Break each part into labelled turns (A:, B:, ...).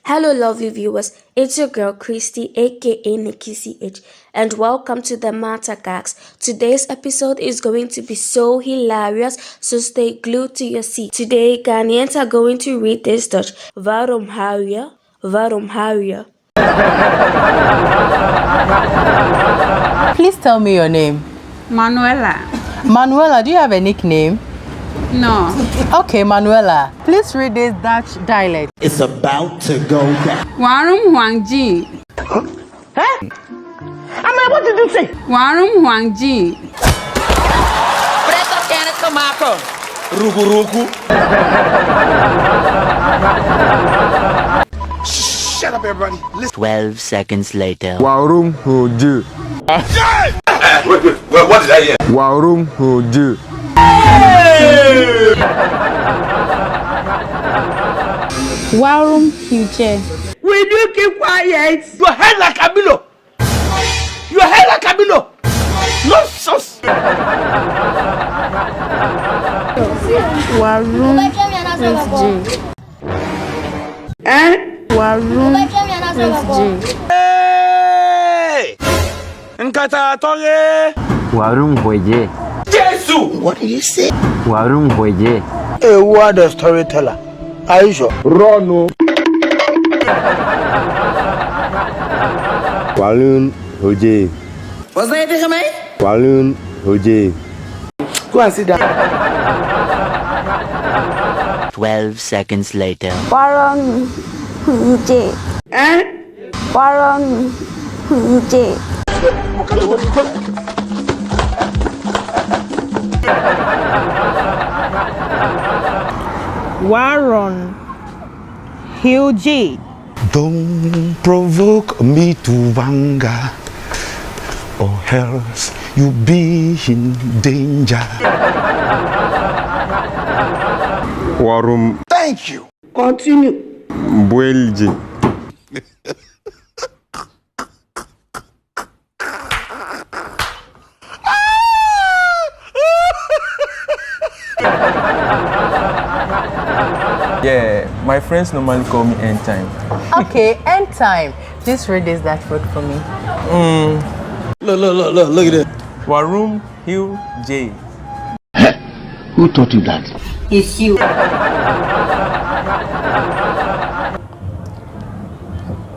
A: Hello, lovely viewers. It's your girl Christy, aka Niki CH, and welcome to the Matter Gags. Today's episode is going to be so hilarious, so stay glued to your seat. Today, Ghanaians are going to read this Dutch. Waarom huil? Waarom huil?
B: Please tell me your name.
C: Manuela.
B: Manuela, do you have a nickname?
C: No.
B: Okay, Manuela, please read this Dutch dialect.
D: It's about to go down.
C: Waarom huil?
D: What did you say?
C: Waarom huil?
E: Preto quer tomaco.
D: Rugu. Shut up, everybody. Listen.
F: 12 seconds later.
G: Waarom huil?
H: Wait, what did I hear?
G: Waarom huil?
C: Waarom huil?
E: Will you keep quiet?
D: Your head like a billow. Your head like a billow. Nonsense.
C: Waarom huil? Waarom huil?
D: Hey! Nkata tonge.
G: Waarom huil?
D: Jesus!
F: What did you say?
G: Waarom huil?
D: A word of storyteller. Are you sure?
G: Run. Waarom huil?
E: Wat zei je tegen mij?
G: Waarom huil?
D: Go and sit down.
F: 12 seconds later.
A: Waarom huil? Waarom huil?
B: Waarom huil?
I: Don't provoke me to anger, or else you'll be in danger.
G: Waarom
D: Thank you.
E: Continue.
G: huil?
J: Yeah, my friends normally call me End Time.
B: Okay, end time. Please read this Dutch word for me.
D: Look at it.
J: Waarom huil J?
D: Who taught you that?
E: It's you.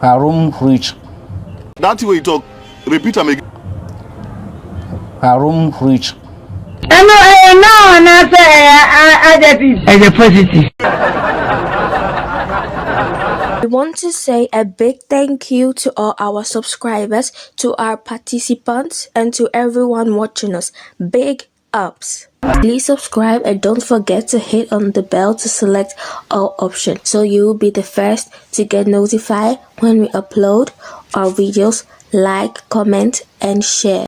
F: Waarom huil?
H: That's the way you talk. Repeat them again.
F: Waarom huil?
A: We want to say a big thank you to all our subscribers, to our participants, and to everyone watching us. Big ups. Please subscribe and don't forget to hit on the bell to select all options so you'll be the first to get notified when we upload our videos. Like, comment, and share.